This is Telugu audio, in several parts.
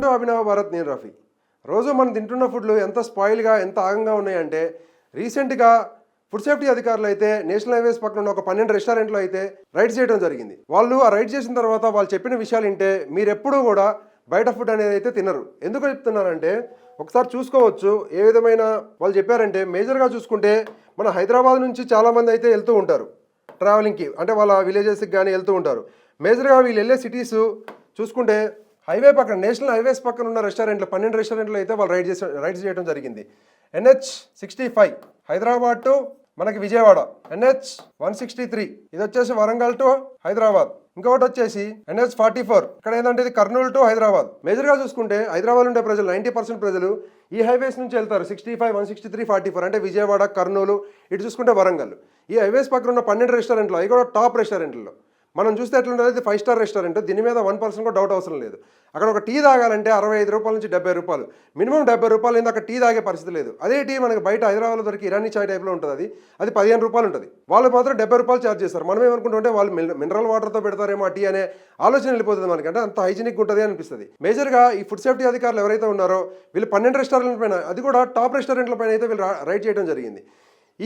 Welcome to Abhinav Bharat. నేను రఫీ. రోజు మనం తింటున్న ఫుడ్లు ఎంత స్పాయిల్గా ఎంత ఆగంగా ఉన్నాయంటే రీసెంట్గా ఫుడ్ సేఫ్టీ అధికారులు అయితే నేషనల్ హైవేస్ పక్కన ఉన్న ఒక 12 రెస్టారెంట్లో అయితే రైడ్ చేయడం జరిగింది. వాళ్ళు ఆ రైడ్ చేసిన తర్వాత వాళ్ళు చెప్పిన విషయాలు వింటే మీరు ఎప్పుడూ కూడా బయట ఫుడ్ అనేది అయితే తినరు. ఎందుకు చెప్తున్నారంటే ఒకసారి చూసుకోవచ్చు ఏ విధమైన వాళ్ళు చెప్పారంటే మేజర్గా చూసుకుంటే మన హైదరాబాద్ నుంచి చాలామంది అయితే వెళ్తూ ఉంటారు ట్రావెలింగ్కి, అంటే వాళ్ళ విలేజెస్కి కానీ వెళ్తూ ఉంటారు. మేజర్గా వీళ్ళు వెళ్ళే సిటీస్ చూసుకుంటే హైవే పక్కన నేషనల్ హైవేస్ పక్కన ఉన్న రెస్టారెంట్లు 12 రెస్టారెంట్లు అయితే వాళ్ళు రైడ్స్ చేయడం జరిగింది. NH65 హైదరాబాద్ టు మనకి విజయవాడ, NH163 ఇది వచ్చేసి వరంగల్ టు హైదరాబాద్, ఇంకొకటి వచ్చేసి NH44 ఇక్కడ ఏంటంటే ఇది కర్నూలు టు హైదరాబాద్. మేజర్గా చూసుకుంటే హైదరాబాద్ ఉండే ప్రజలు 90% ప్రజలు ఈ హైవేస్ నుంచి వెళ్తారు. 65, 163, 44 అంటే విజయవాడ, కర్నూలు, ఇటు చూసుకుంటే వరంగల్. ఈ హైవేస్ పక్కన ఉన్న 12 రెస్టారెంట్లు అవి కూడా టాప్ రెస్టారెంట్లో మనం చూస్తే ఎట్లుంటుంది, ఇది 5 స్టార్ రెస్టారెంట్. దీని మీద 1% కూడా డౌట్ అవసరం లేదు. అక్కడ ఒక టీ తాగాలంటే 65 రూపాయల నుంచి 70 రూపాయలు, మినిమం 70 రూపాయలు ఏంది అక్కడ టీ తాగే పరిస్థితి లేదు. అదే టీ మనకి బయట హైదరాబాద్లో దొరికి ఇరానీ చాయ్ టైప్లో ఉంటుంది, అది 15 రూపాయలు ఉంటుంది. వాళ్ళు మాత్రం 70 రూపాయలు ఛార్జ్ చేస్తారు. మనం ఏమనుకుంటుంటే వాళ్ళు మినరల్ వాటర్తో పెడతారేమో ఆ టీ అనే ఆలోచన వెళ్ళిపోతుంది మనకి, అంటే అంత హైజీనిక్ ఉంటుంది అనిపిస్తుంది. మేజర్గా ఈ ఫుడ్ సేఫ్టీ అధికారులు ఎవరైతే ఉన్నారో వీళ్ళు 12 రెస్టారెంట్ల పైన, అది కూడా టాప్ రెస్టారెంట్ల పైన అయితే వీళ్ళు రైడ్ చేయడం జరిగింది.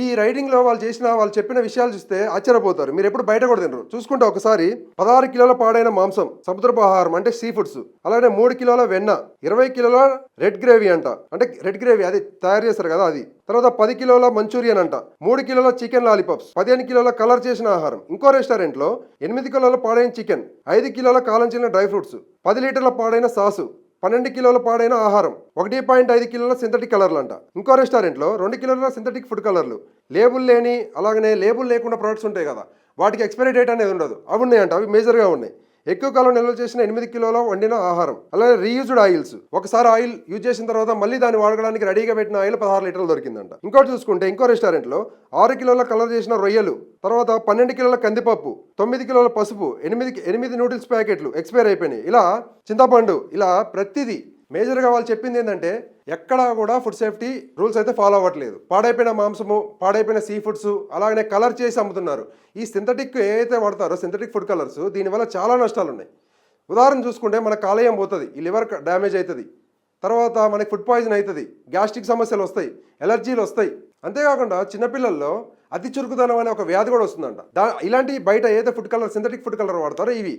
ఈ రైడింగ్లో వాళ్ళు చెప్పిన విషయాలు చూస్తే ఆశ్చర్యపోతారు. మీరు ఎప్పుడు బయట కూడా తినరు. చూసుకుంటే ఒకసారి 16 కిలోల పాడైన మాంసం, సముద్రపు ఆహారం అంటే సీ ఫుడ్స్, అలాగే 3 కిలోల వెన్న, 20 కిలోల రెడ్ గ్రేవీ అంటే రెడ్ గ్రేవీ అది తయారు చేస్తారు కదా అది, తర్వాత 10 కిలోల మంచూరియన్ అంట, 3 కిలోల చికెన్ లాలీపాప్స్, 15 కిలోల కలర్ చేసిన ఆహారం. ఇంకో రెస్టారెంట్లో 8 కిలోల పాడైన చికెన్, 5 కిలోల కాలంచిన డ్రై ఫ్రూట్స్, 10 లీటర్ల పాడైన సాసు, 12 కిలోల పాడైన ఆహారం, 1.5 కిలోల సింథటిక్ కలర్లు అంట. ఇంకో రెస్టారెంట్లో 2 కిలోల సింథటిక్ ఫుడ్ కలర్లు, లేబుల్ లేని అలాగనే లేబుల్ లేకుండా ప్రొడక్ట్స్ ఉంటాయి కదా, వాటికి ఎక్స్పైరీ డేట్ అనేది ఉండదు, అవి ఉన్నాయంట. అవి మేజర్గా ఉన్నాయి. ఎక్కువ కాలం నిల్వ చేసిన 8 కిలోల వండిన ఆహారం, అలాగే రీయూజ్డ్ ఆయిల్స్, ఒకసారి ఆయిల్ యూజ్ చేసిన తర్వాత మళ్ళీ దాన్ని వాడడానికి రెడీగా పెట్టిన ఆయిల్ 16 లీటర్లు దొరికిందంట. ఇంకోటి చూసుకుంటే ఇంకో రెస్టారెంట్లో 6 కిలోల కలర్ చేసిన రొయ్యలు, తర్వాత 12 కిలోల కందిపప్పు, 9 కిలోల పసుపు, 8 నూడిల్స్ ప్యాకెట్లు ఎక్స్పైర్ అయిపోయినాయి. ఇలా చింతపండు, ఇలా ప్రతిదీ మేజర్గా వాళ్ళు చెప్పింది ఏంటంటే ఎక్కడా కూడా ఫుడ్ సేఫ్టీ రూల్స్ అయితే ఫాలో అవ్వట్లేదు. పాడైపోయిన మాంసము, పాడైపోయిన సీ ఫుడ్స్, అలాగనే కలర్ చేసి అమ్ముతున్నారు. ఈ సింథటిక్ ఏదైతే వాడతారో సింథటిక్ ఫుడ్ కలర్స్, దీనివల్ల చాలా నష్టాలు ఉన్నాయి. ఉదాహరణ చూసుకుంటే మన కాలేయం పోతుంది, ఈ లివర్ డ్యామేజ్ అవుతుంది, తర్వాత మనకి ఫుడ్ పాయిజన్ అవుతుంది, గ్యాస్ట్రిక్ సమస్యలు వస్తాయి, ఎలర్జీలు వస్తాయి. అంతేకాకుండా చిన్నపిల్లల్లో అతి చురుకుదనం అనే ఒక వ్యాధి కూడా వస్తుందంట. ఇలాంటి బయట ఏదైతే food colour synthetic food colour వాడతారో ఇవి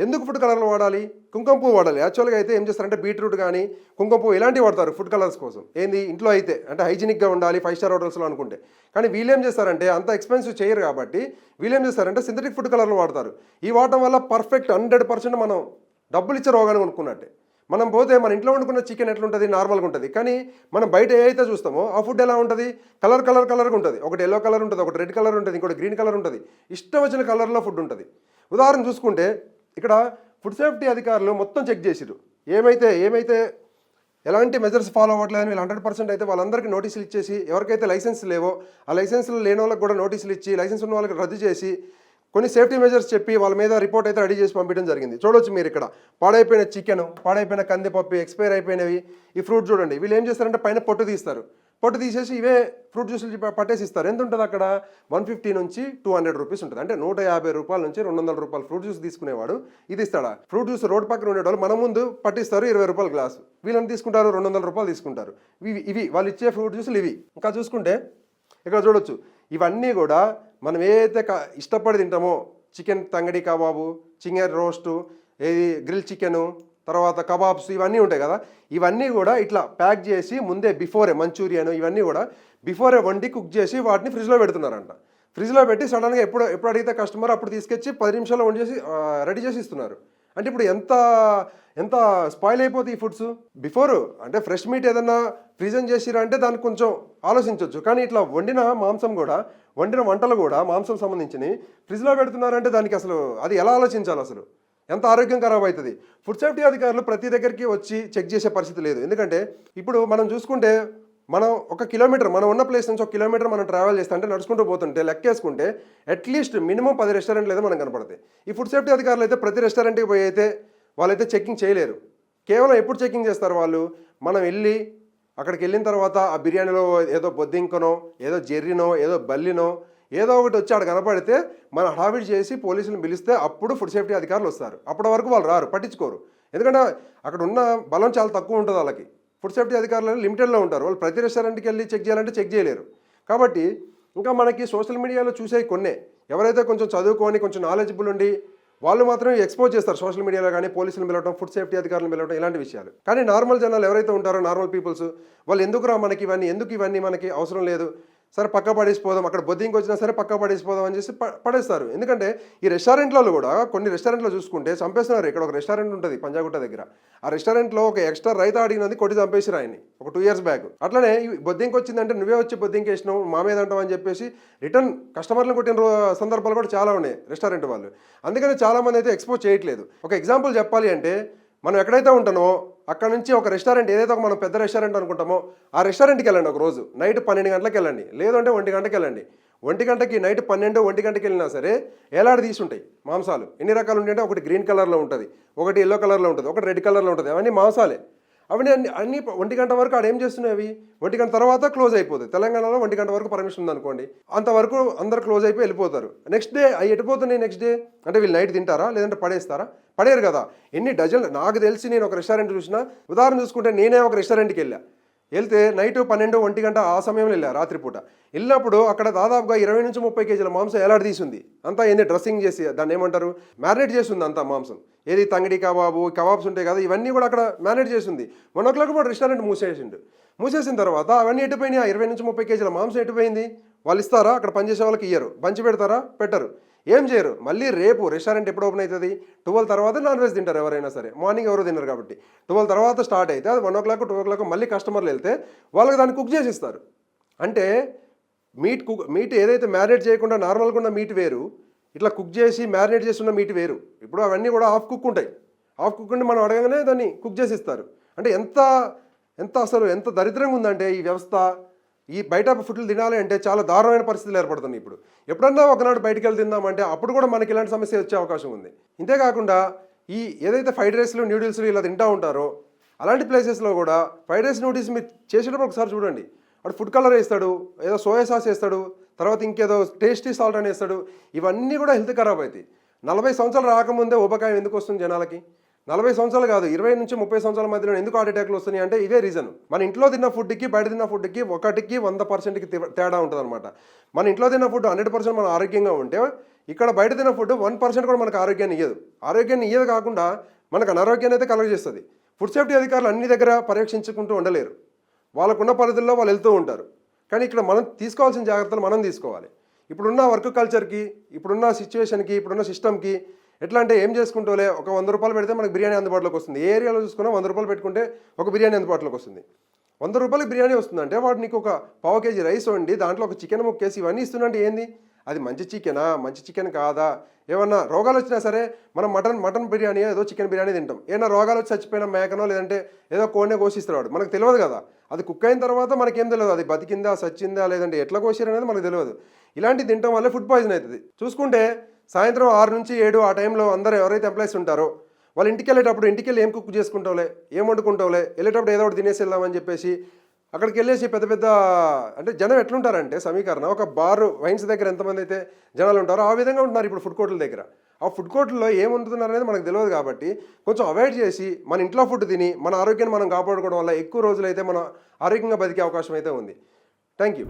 ఎందుకు ఫుడ్ కలర్లు వాడాలి? కుంకుమ పువ్వు వాడాలి. యాక్చువల్గా అయితే ఏం చేస్తారంటే బీట్రూట్ కానీ కుంకుమ పువ్వు ఇలాంటివి వాడతారు ఫుడ్ కలర్స్ కోసం. ఏంది ఇంట్లో అయితే అంటే హైజీనిక్గా ఉండాలి 5 స్టార్ హోటల్స్లో అనుకుంటే. కానీ వీళ్ళేం చేస్తారంటే అంత ఎక్స్పెన్సివ్ చేయరు కాబట్టి వీళ్ళేం చేస్తారంటే సింథటిక్ ఫుడ్ కలర్లు వాడతారు. ఈ వాడటం వల్ల పర్ఫెక్ట్ 100% మనం డబ్బులు ఇచ్చే రోగాన్ని కొనుక్కున్నట్టే. మనం పోతే మన ఇంట్లో వండుకున్న చికెన్ ఎట్లుంటుంది, నార్మల్గా ఉంటుంది. కానీ మనం బయట ఏదైతే చూస్తామో ఆ ఫుడ్ ఎలా ఉంటుంది, కలర్గా ఉంటుంది. ఒకటి ఎల్లో కలర్ ఉంటుంది, ఒకటి రెడ్ కలర్ ఉంటుంది, ఇంకోటి గ్రీన్ కలర్ ఉంటుంది. ఇష్టం వచ్చిన కలర్లో ఫుడ్ ఉంటుంది. ఉదాహరణ చూసుకుంటే ఇక్కడ ఫుడ్ సేఫ్టీ అధికారులు మొత్తం చెక్ చేసిరు. ఏమైతే ఎలాంటి మెజర్స్ ఫాలో అవ్వట్లేదని వీళ్ళు 100% అయితే వాళ్ళందరికీ నోటీసులు ఇచ్చేసి, ఎవరికైతే లైసెన్స్ లేవో ఆ లైసెన్స్లు లేని వాళ్ళకి కూడా నోటీసులు ఇచ్చి, లైసెన్స్ ఉన్న వాళ్ళకి రద్దు చేసి కొన్ని సేఫ్టీ మెజర్స్ చెప్పి వాళ్ళ మీద రిపోర్ట్ అయితే రెడీ చేసి పంపించడం జరిగింది. చూడొచ్చు మీరు ఇక్కడ పాడైపోయిన చికెన్, పాడైపోయిన కందిపప్పు, ఎక్స్పైర్ అయిపోయినవి. ఈ ఫ్రూట్ చూడండి, వీళ్ళు ఏం చేస్తారంటే పైన పొట్టు తీస్తారు, పొట్టు తీసేసి ఇవే ఫ్రూట్ జ్యూసులు పట్టేసి ఇస్తారు. ఎంత ఉంటుంది అక్కడ 150 నుంచి 200 రూపీస్ ఉంటుంది. అంటే 150 రూపాయల నుంచి 200 రూపాయలు ఫ్రూట్ జ్యూస్ తీసుకునేవాడు ఇది ఇస్తాడా? ఫ్రూట్ జ్యూస్ రోడ్ పక్కన ఉండేవాళ్ళు మన ముందు పట్టిస్తారు 20 రూపాయల గ్లాసు, వీళ్ళని తీసుకుంటారు 200 రూపాయలు తీసుకుంటారు. ఇవి వాళ్ళు ఇచ్చే ఫ్రూట్ జ్యూసులు ఇవి. ఇంకా చూసుకుంటే ఇక్కడ చూడొచ్చు, ఇవన్నీ కూడా మనం ఏదైతే ఇష్టపడి తింటామో చికెన్ తంగడి కబాబు, చికెన్ రోస్టు, ఏది గ్రిల్ చికెను, తర్వాత కబాబ్స్ ఇవన్నీ ఉంటాయి కదా, ఇవన్నీ కూడా ఇట్లా ప్యాక్ చేసి ముందే బిఫోరే మంచూరియన్ ఇవన్నీ కూడా బిఫోరే వండి కుక్ చేసి వాటిని ఫ్రిడ్జ్లో పెడుతున్నారంట. ఫ్రిడ్జ్లో పెట్టి సడన్గా ఎప్పుడు అడిగితే కస్టమర్ అప్పుడు తీసుకొచ్చి 10 నిమిషాల్లో వండి చేసి రెడీ చేసి ఇస్తున్నారు. అంటే ఇప్పుడు ఎంత స్పాయిల్ అయిపోతుంది ఈ ఫుడ్స్. బిఫోర్ అంటే ఫ్రెష్ మీట్ ఏదన్నా ఫ్రీజన్ చేసిరా అంటే దానికి కొంచెం ఆలోచించవచ్చు. కానీ ఇట్లా వండిన మాంసం కూడా, వండిన వంటలు కూడా మాంసం సంబంధించినవి ఫ్రిడ్జ్లో పెడుతున్నారంటే దానికి అసలు అది ఎలా ఆలోచించాలి, అసలు ఎంత ఆరోగ్యం ఖరాబ్ అవుతుంది. ఫుడ్ సేఫ్టీ అధికారులు ప్రతి దగ్గరికి వచ్చి చెక్ చేసే పరిస్థితి లేదు. ఎందుకంటే ఇప్పుడు మనం చూసుకుంటే మనం 1 కిలోమీటర్ మనం ఉన్న ప్లేస్ నుంచి 1 కిలోమీటర్ మనం ట్రావెల్ చేస్తే అంటే నడుచుకుంటూ పోతుంటే లెక్కేసుకుంటే అట్లీస్ట్ మినిమం 10 రెస్టారెంట్లు అయితే మనకు కనపడతాయి. ఈ ఫుడ్ సేఫ్టీ అధికారులు అయితే ప్రతి రెస్టారెంట్కి పోయి అయితే వాళ్ళైతే చెకింగ్ చేయలేరు. కేవలం ఎప్పుడు చెకింగ్ చేస్తారు వాళ్ళు, మనం వెళ్ళి అక్కడికి వెళ్ళిన తర్వాత ఆ బిర్యానీలో ఏదో బొద్దింకనో, ఏదో జెర్రీనో, ఏదో బల్లినో ఏదో ఒకటి వచ్చి ఆడ కనపడితే మన హడావిడి చేసి పోలీసులను పిలిస్తే అప్పుడు ఫుడ్ సేఫ్టీ అధికారులు వస్తారు. అప్పటి వరకు వాళ్ళు రారు, పట్టించుకోరు. ఎందుకంటే అక్కడ ఉన్న బలం చాలా తక్కువ ఉంటుంది వాళ్ళకి. ఫుడ్ సేఫ్టీ అధికారులు లిమిటెడ్లో ఉంటారు. వాళ్ళు ప్రతి రెస్టారెంట్కి వెళ్ళి చెక్ చేయాలంటే చెక్ చేయలేరు. కాబట్టి ఇంకా మనకి సోషల్ మీడియాలో చూసే కొన్నే, ఎవరైతే కొంచెం చదువుకొని కొంచెం నాలెడ్జబుల్ ఉండి వాళ్ళు మాత్రం ఎక్స్పోజ్ చేస్తారు సోషల్ మీడియాలో కానీ, పోలీసులు పిలవడం, ఫుడ్ సేఫ్టీ అధికారులను పిలవడం, ఇలాంటి విషయాలు. కానీ నార్మల్ జనాలు ఎవరైతే ఉంటారో, నార్మల్ పీపుల్స్, వాళ్ళు ఎందుకురా మనకి ఇవన్నీ, ఎందుకు ఇవన్నీ మనకి అవసరం లేదు, సరే పక్క పడేసిపోదాం, అక్కడ బొద్దింకి వచ్చినా సరే పక్క పడేసిపోదాం అని చేసి పడేస్తారు. ఎందుకంటే ఈ రెస్టారెంట్లలో కూడా కొన్ని రెస్టారెంట్లో చూసుకుంటే చంపేస్తున్నారు. ఇక్కడ ఒక రెస్టారెంట్ ఉంటుంది పంజాగుట్ట దగ్గర, ఆ రెస్టారెంట్లో ఒక ఎక్స్ట్రా రైతా అడిగినది కొట్టి చంపేసిరు ఆయన్ని ఒక 2 years బ్యాక్. అట్లనే బొద్దింకి వచ్చిందంటే నువ్వే వచ్చి బొద్దింకి వేసినావు మా మీద అంటావు అని చెప్పేసి రిటర్న్ కస్టమర్లు కొట్టిన సందర్భాలు కూడా చాలా ఉన్నాయి రెస్టారెంట్ వాళ్ళు. అందుకని చాలామంది అయితే ఎక్స్పోజ్ చేయట్లేదు. ఒక ఎగ్జాంపుల్ చెప్పాలి అంటే, మనం ఎక్కడైతే ఉంటామో అక్కడ నుంచి ఒక రెస్టారెంట్, ఏదైతే మనం పెద్ద రెస్టారెంట్ అనుకుంటామో ఆ రెస్టారెంట్కి వెళ్ళండి. ఒక రోజు నైట్ 12 గంటలకు వెళ్ళండి, లేదంటే 1 గంటకి వెళ్ళండి. 1 గంటకి నైట్ 12, 1 గంటకి వెళ్ళినా సరే ఏలాడి తీసుంటాయి మాంసాలు. ఎన్ని రకాలు ఉంటాయంటే, ఒకటి గ్రీన్ కలర్లో ఉంటుంది, ఒకటి ఎల్లో కలర్లో ఉంటుంది, ఒకటి రెడ్ కలర్లో ఉంటుంది. అవన్నీ మాంసాలే. అవన్నీ అన్ని 1 గంట వరకు ఆడ ఏం చేస్తున్నాయి అవి 1 గంట తర్వాత క్లోజ్ అయిపోతుంది. తెలంగాణలో 1 గంట వరకు పర్మిషన్ ఉందనుకోండి, అంతవరకు అందరు క్లోజ్ అయిపోయి వెళ్ళిపోతారు. నెక్స్ట్ డే అవి ఎట్టిపోతున్నాయి. నెక్స్ట్ డే అంటే వీళ్ళు నైట్ తింటారా, లేదంటే పడేస్తారా? పడేరు కదా. ఎన్ని డజన్లు. నాకు తెలిసి నేను ఒక రెస్టారెంట్ చూసిన ఉదాహరణ చూసుకుంటే, నేనే ఒక రెస్టారెంట్కి వెళ్తే నైట్ 12, 1 గంట ఆ సమయంలో వెళ్ళా, రాత్రిపూట వెళ్ళినప్పుడు అక్కడ దాదాపుగా 20 నుంచి 30 కేజీల మాంసం ఎలాడి తీసుంది. అంతా ఏంది డ్రెస్సింగ్ చేసి, దాన్ని ఏమంటారు, మ్యారినేట్ చేసి ఉంది అంతా మాంసం. ఏది తంగిడి కబాబు, కబాబ్స్ ఉంటాయి కదా, ఇవన్నీ కూడా అక్కడ మ్యారినేట్ చేసి ఉంది. 1 o'clock కూడా రెస్టారెంట్ మూసేసిన తర్వాత అవన్నీ ఎట్టిపోయినాయి. ఆ 20 నుంచి 30 కేజీల మాంసం ఎట్టిపోయింది. వాళ్ళు ఇస్తారా? అక్కడ పనిచేసే వాళ్ళకి ఇయ్యరు. పంచి పెడతారా? పెట్టరు. ఏం చేయరు. మళ్ళీ రేపు రెస్టారెంట్ ఎప్పుడు ఓపెన్ అవుతుంది? 12 తర్వాత నాన్ వెజ్ తింటారు ఎవరైనా సరే. మార్నింగ్ ఎవరు తిన్నారు కాబట్టి 12 తర్వాత స్టార్ట్ అయితే అది 1 o'clock, 2 o'clock మళ్ళీ కస్టమర్లు వెళ్తే వాళ్ళకి దాన్ని కుక్ చేసి ఇస్తారు. అంటే మీట్ ఏదైతే మ్యారినేట్ చేయకుండా నార్మల్గా ఉన్న మీట్ వేరు, ఇట్లా కుక్ చేసి మ్యారినేట్ చేసి ఉన్న మీట్ వేరు. ఇప్పుడు అవన్నీ కూడా హాఫ్ కుక్ ఉంటాయి. హాఫ్ కుక్ ఉండి మనం అడగగానే దాన్ని కుక్ చేసి ఇస్తారు. అంటే ఎంత దరిద్రంగా ఉందంటే ఈ వ్యవస్థ. ఈ బయట ఫుడ్లు తినాలి అంటే చాలా దారుణమైన పరిస్థితులు ఏర్పడుతున్నాయి. ఇప్పుడు ఎప్పుడన్నా ఒకనాడు బయటికి వెళ్ళి తిందామంటే అప్పుడు కూడా మనకి ఇలాంటి సమస్య వచ్చే అవకాశం ఉంది. ఇంతేకాకుండా ఈ ఏదైతే ఫ్రైడ్ రైస్లు, న్యూడిల్స్లు ఇలా తింటూ ఉంటారో అలాంటి ప్లేసెస్లో కూడా ఫ్రైడ్ రైస్, న్యూడిల్స్ మీరు చేసేటప్పుడు ఒకసారి చూడండి. వాడు ఫుడ్ కలర్ వేస్తాడు, ఏదో సోయా సాస్ వేస్తాడు, తర్వాత ఇంకేదో టేస్టీ సాల్ట్ అని వేస్తాడు. ఇవన్నీ కూడా హెల్త్ ఖరాబ్ అవుతాయి. 40 సంవత్సరాలు రాకముందే ఊబకాయం ఎందుకు వస్తుంది జనాలకి? 40 సంవత్సరాలు కాదు, 20 నుంచి 30 సంవత్సరాల మధ్యలో ఎందుకు హార్ట్ అటాక్లు వస్తున్నాయి అంటే ఇదే రీజన్. మన ఇంట్లో తిన్న ఫుడ్కి బయట తిన్న ఫుడ్కి 1కి 100%కి తేడా ఉంటుంది అనమాట. మన ఇంట్లో తిన్న ఫుడ్ 100% మన ఆరోగ్యంగా ఉంటే, ఇక్కడ బయట తిన్న ఫుడ్ 1% కూడా మనకు ఆరోగ్యాన్ని ఇయ్యదు. కాకుండా మనకు అనారోగ్యాన్ని అయితే కలుగజేస్తుంది. ఫుడ్ సేఫ్టీ అధికారులు అన్ని దగ్గర పర్యవేక్షించుకుంటూ ఉండలేరు. వాళ్ళకున్న పరిధుల్లో వాళ్ళు వెళ్తూ ఉంటారు. కానీ ఇక్కడ మనం తీసుకోవాల్సిన జాగ్రత్తలు మనం తీసుకోవాలి. ఇప్పుడున్న వర్క్ కల్చర్కి, ఇప్పుడున్న సిచ్యువేషన్కి, ఇప్పుడున్న సిస్టమ్కి ఎట్లా అంటే ఏం చేసుకుంటూలే, ఒక 100 రూపాయలు పెడితే మనకు బిర్యానీ అందుబాటులోకి వస్తుంది. ఏ ఏరియాలో చూసుకున్నా 100 రూపాయలు పెట్టుకుంటే ఒక బిర్యానీ అందుబాటులోకి వస్తుంది. 100 రూపాయలకి బిర్యానీ వస్తుందంటే వాడు నీకు ఒక పావు కేజీ రైస్ వండి దాంట్లో ఒక చికెన్ ముక్కేసి ఇవన్నీ ఇస్తుందంటే ఏంది? అది మంచి చికెన్ కాదా? ఏమన్నా రోగాలు వచ్చినా సరే మనం మటన్ బిర్యానీ ఏదో చికెన్ బిర్యానీ తింటాం. ఏమైనా రోగాలు వచ్చి చచ్చిపోయిన మేకనో లేదంటే ఏదో కోడినే కోసిస్తాడు, మనకు తెలియదు కదా. అది కుక్ అయిన తర్వాత మనకేం తెలియదు, అది బతికిందా, సచ్చిందా, లేదంటే ఎట్లా కోసారు అనేది మనకు తెలియదు. ఇలాంటివి తినడం వల్ల ఫుడ్ పాయిజన్ అవుతుంది. చూసుకుంటే సాయంత్రం 6 నుంచి 7 ఆ టైంలో అందరూ ఎవరైతే ఎంప్లాయీస్ ఉంటారో వాళ్ళు ఇంటికి వెళ్ళేటప్పుడు ఏం కుక్ చేసుకుంటావులే, ఏం వండుకుంటావులే, వెళ్ళేటప్పుడు ఏదో ఒకటి తినేసి వెళ్దామని చెప్పేసి అక్కడికి వెళ్ళేసి పెద్ద అంటే జనం ఎట్లుంటారంటే సమీకరణ, ఒక బార్ వైన్స్ దగ్గర ఎంతమంది అయితే జనాలు ఉంటారో ఆ విధంగా ఉంటున్నారు ఇప్పుడు ఫుడ్ కోర్టుల దగ్గర. ఆ ఫుడ్ కోర్టులో ఏం వండుతున్నారు అనేది మనకు తెలియదు. కాబట్టి కొంచెం అవాయిడ్ చేసి మన ఇంట్లో ఫుడ్ తిని మన ఆరోగ్యాన్ని మనం కాపాడుకోవడం వల్ల ఎక్కువ రోజులైతే మన ఆరోగ్యంగా బతికే అవకాశం అయితే ఉంది. Thank you.